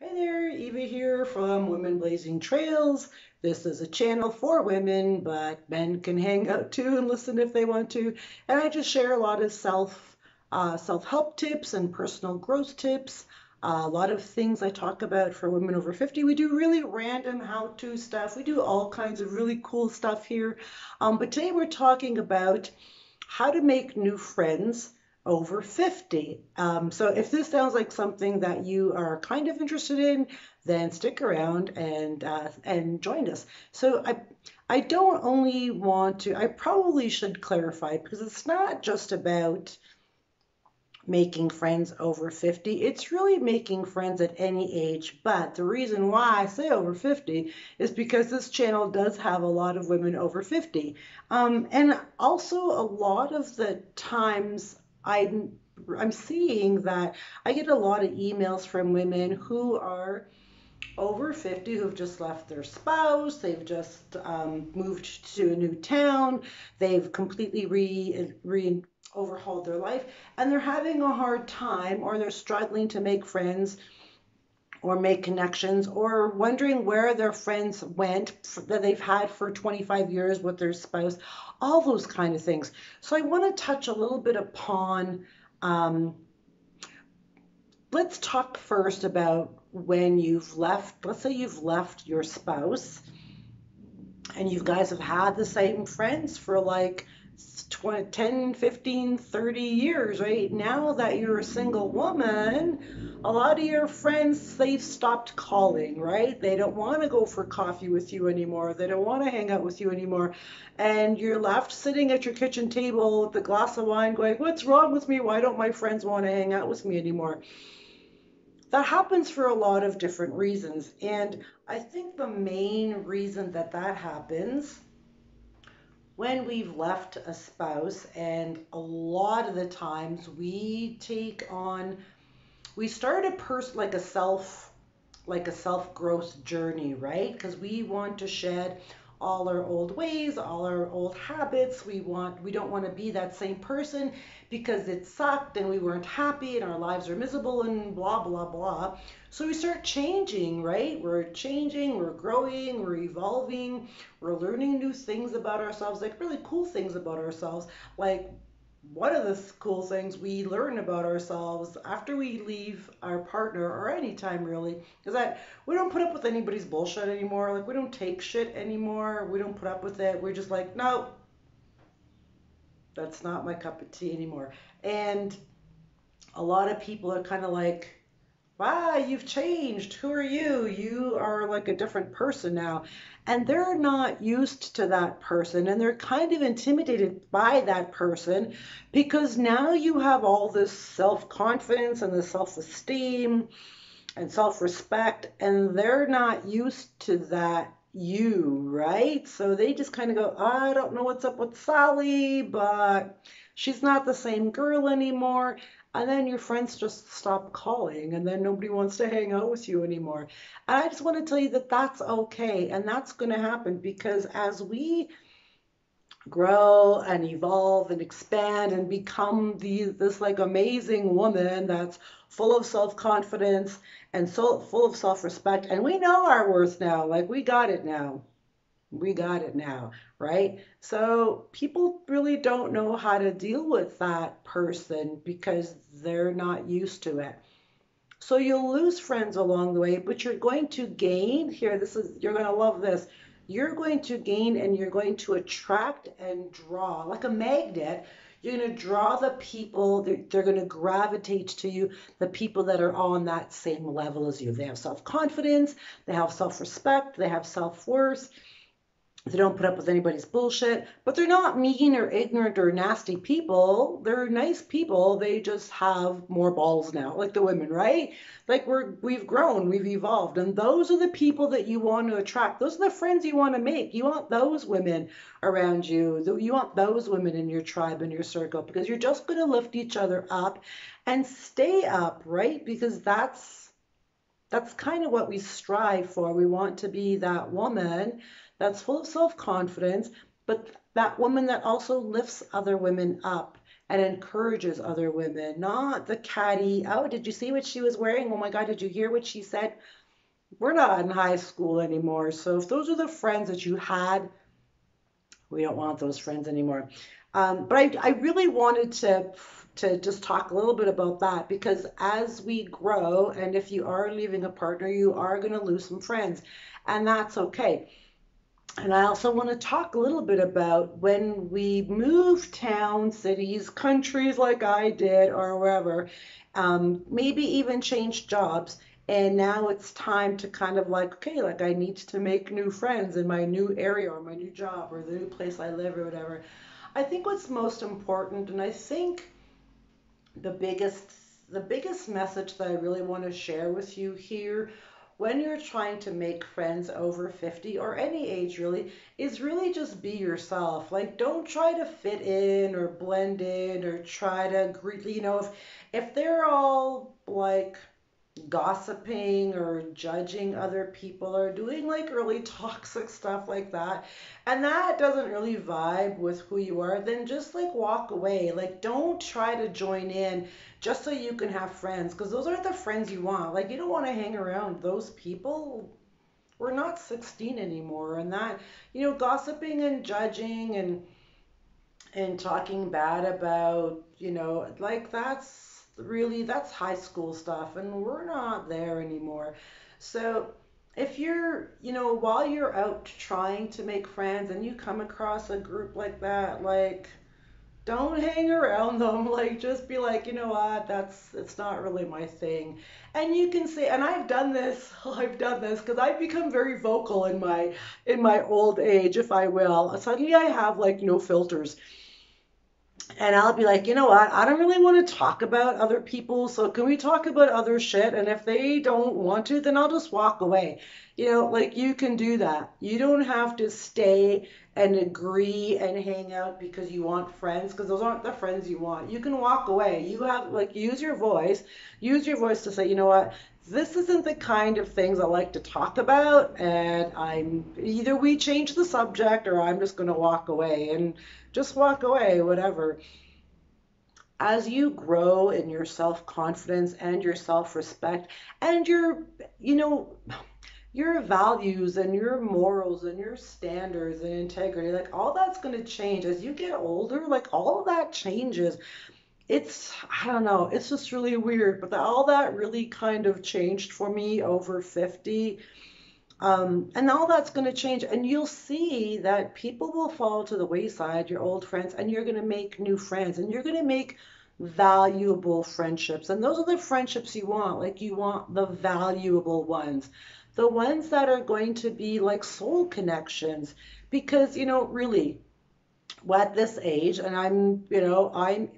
Hi there, Eva here from Women Blazing Trails. This is a channel for women, but men can hang out too and listen if they want to. And I just share a lot of self-help tips and personal growth tips. A lot of things I talk about for women over 50. We do really random how-to stuff. We do all kinds of really cool stuff here. But today we're talking about how to make new friends over 50. So if this sounds like something that you are kind of interested in, then stick around and join us. So I don't only want to, I probably should clarify because it's not just about making friends over 50. It's really making friends at any age. But the reason why I say over 50 is because this channel does have a lot of women over 50. And also a lot of the times I'm seeing that I get a lot of emails from women who are over 50 who've just left their spouse, they've just moved to a new town, they've completely re overhauled their life, and they're having a hard time or they're struggling to make friends or make connections or wondering where their friends went that they've had for 25 years with their spouse, all those kind of things. So I want to touch a little bit upon um, let's talk first about when you've left, let's say you've left your spouse and you guys have had the same friends for like 20, 10, 15, 30 years, right? Now that you're a single woman, a lot of your friends, they've stopped calling, right? They don't want to go for coffee with you anymore. They don't want to hang out with you anymore. And you're left sitting at your kitchen table with a glass of wine going, what's wrong with me? Why don't my friends want to hang out with me anymore? That happens for a lot of different reasons. And I think the main reason that that happens when we've left a spouse, and a lot of the times we start a person like a self growth journey, right? Because we want to shed all our old ways, all our old habits. We don't want to be that same person because it sucked and we weren't happy and our lives are miserable and blah blah blah. So we start changing, right? We're changing, we're growing, we're evolving, we're learning new things about ourselves, like really cool things about ourselves, like one of the cool things we learn about ourselves after we leave our partner or any time really is that we don't put up with anybody's bullshit anymore. Like we don't take shit anymore. We don't put up with it. We're just like, no, that's not my cup of tea anymore. And a lot of people are kind of like, wow, you've changed. Who are you? You are like a different person now. And they're not used to that person and they're kind of intimidated by that person because now you have all this self confidence and the self esteem and self respect, and they're not used to that you, right? So they just kind of go, I don't know what's up with Sally, but she's not the same girl anymore. And then your friends just stop calling, and then nobody wants to hang out with you anymore. And I just want to tell you that that's okay, and that's going to happen because as we grow and evolve and expand and become this like amazing woman that's full of self-confidence and so full of self-respect, and we know our worth now, like we got it now, we got it now, right? So people really don't know how to deal with that person because they're not used to it. So you'll lose friends along the way, but you're going to gain. Here, this is, you're going to love this. You're going to gain and you're going to attract and draw like a magnet. You're going to draw the people, they're going to gravitate to you, the people that are on that same level as you. They have self confidence, they have self respect, they have self worth, they don't put up with anybody's bullshit, but they're not mean or ignorant or nasty people. They're nice people. They just have more balls now, like the women, right? Like we've grown, we've evolved, and those are the people that you want to attract. Those are the friends you want to make. You want those women around you. You want those women in your tribe, in your circle, because you're just going to lift each other up and stay up, right? Because that's kind of what we strive for. We want to be that woman that's full of self confidence, but that woman that also lifts other women up and encourages other women, not the catty, oh, did you see what she was wearing? Oh my God, did you hear what she said? We're not in high school anymore. So if those are the friends that you had, we don't want those friends anymore. But I really wanted to just talk a little bit about that because as we grow, and if you are leaving a partner, you are going to lose some friends, and that's okay. And I also want to talk a little bit about when we move towns, cities, countries like I did, or wherever, maybe even change jobs. And now it's time to kind of like, okay, like I need to make new friends in my new area or my new job or the new place I live or whatever. I think what's most important, and I think the biggest the biggest message that I really want to share with you here when you're trying to make friends over 50 or any age really is really just be yourself. Like don't try to fit in or blend in or try to agree, if they're all like gossiping or judging other people or doing like really toxic stuff like that and that doesn't really vibe with who you are, then just like walk away. Like don't try to join in just so you can have friends because those aren't the friends you want. Like you don't want to hang around those people. We're not 16 anymore. And that, gossiping and judging and talking bad about, like that's high school stuff and we're not there anymore. So if you're, while you're out trying to make friends and you come across a group like that, like don't hang around them. Like just be like, you know what, that's it's not really my thing. And you can say, and I've done this, I've done this because I've become very vocal in my old age, if I will. Suddenly I have like no filters. And I'll be like, you know what? I don't really want to talk about other people. So can we talk about other shit? And if they don't want to, then I'll just walk away. Like you can do that. You don't have to stay and agree and hang out because you want friends, because those aren't the friends you want. You can walk away. You have like use your voice to say, you know what? This isn't the kind of things I like to talk about, and I'm either we change the subject or I'm just going to walk away and just walk away, whatever. As you grow in your self confidence and your self respect and you know, your values and your morals and your standards and integrity, like all that's going to change as you get older. Like all of that changes. I don't know, it's just really weird, but all that really kind of changed for me over 50. And all that's going to change, and you'll see that people will fall to the wayside, your old friends, and you're going to make new friends, and you're going to make valuable friendships. And those are the friendships you want. Like you want the valuable ones, the ones that are going to be like soul connections. Because, really, at this age, and I'm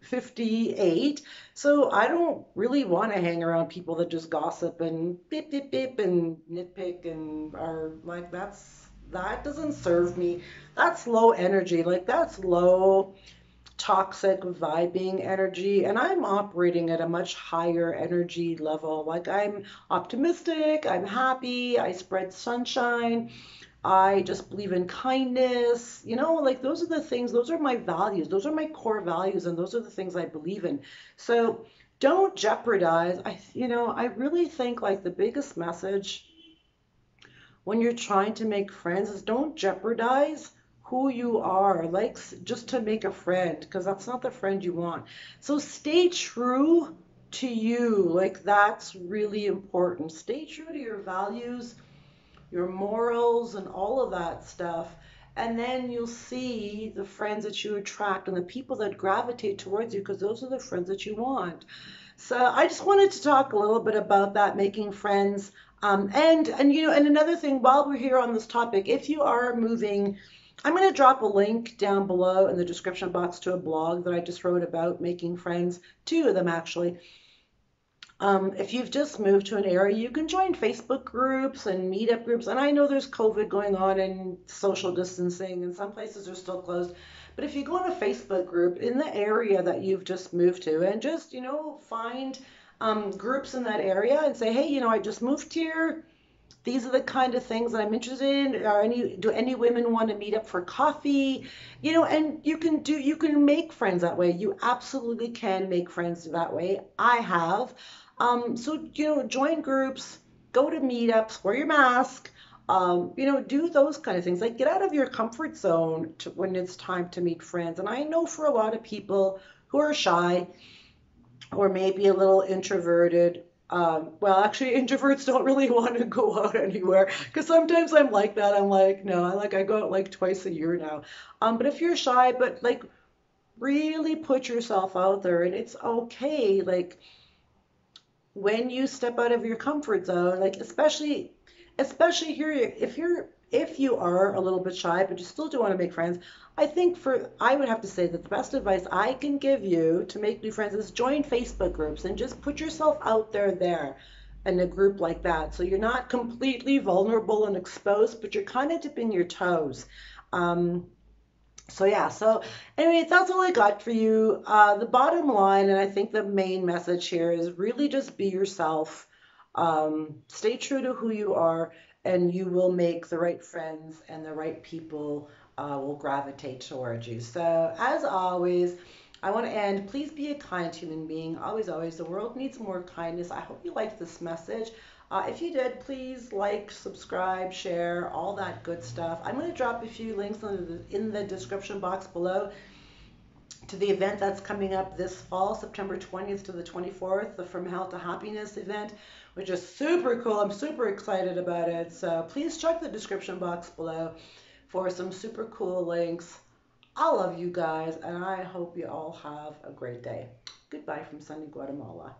58, so I don't really want to hang around people that just gossip and beep beep beep and nitpick and are like that doesn't serve me. That's low energy, like that's low toxic vibing energy, and I'm operating at a much higher energy level. Like I'm optimistic, I'm happy, I spread sunshine, I just believe in kindness. Like those are the things, those are my values, those are my core values, and those are the things I believe in. So don't jeopardize. I really think like the biggest message when you're trying to make friends is don't jeopardize who you are, like just to make a friend, because that's not the friend you want. So stay true to you. Like that's really important. Stay true to your values, your morals, and all of that stuff. And then you'll see the friends that you attract and the people that gravitate towards you because those are the friends that you want. So I just wanted to talk a little bit about that, making friends. And another thing, while we're here on this topic, if you are moving, I'm going to drop a link down below in the description box to a blog that I just wrote about making friends, two of them actually. If you've just moved to an area, you can join Facebook groups and meetup groups. And I know there's COVID going on and social distancing, and some places are still closed. But if you go in a Facebook group in the area that you've just moved to and just, find groups in that area and say, hey, I just moved here. these are the kind of things that I'm interested in. Do any women want to meet up for coffee? And you can make friends that way. You absolutely can make friends that way. I have. So, join groups, go to meetups, wear your mask, do those kind of things. Like get out of your comfort zone when it's time to meet friends. And I know for a lot of people who are shy or maybe a little introverted, well, actually, introverts don't really want to go out anywhere because sometimes I'm like that. I'm like, no, I go out like twice a year now. But if you're shy, but like really put yourself out there, and it's okay. Like when you step out of your comfort zone, like especially here, if you are a little bit shy, but you still do want to make friends, I would have to say that the best advice I can give you to make new friends is join Facebook groups and just put yourself out there in a group like that. So you're not completely vulnerable and exposed, but you're kind of dipping your toes. Um, so yeah, so anyway, that's all I got for you. The bottom line, and I think the main message here is really just be yourself. Stay true to who you are, and you will make the right friends, and the right people will gravitate towards you. So as always, I want to end. Please be a kind human being. Always, always. The world needs more kindness. I hope you liked this message. If you did, please like, subscribe, share, all that good stuff. I'm going to drop a few links in the description box below to the event that's coming up this fall, September 20th to the 24th, the From Health to Happiness event, which is super cool. I'm super excited about it. So please check the description box below for some super cool links. I love you guys, and I hope you all have a great day. Goodbye from sunny Guatemala.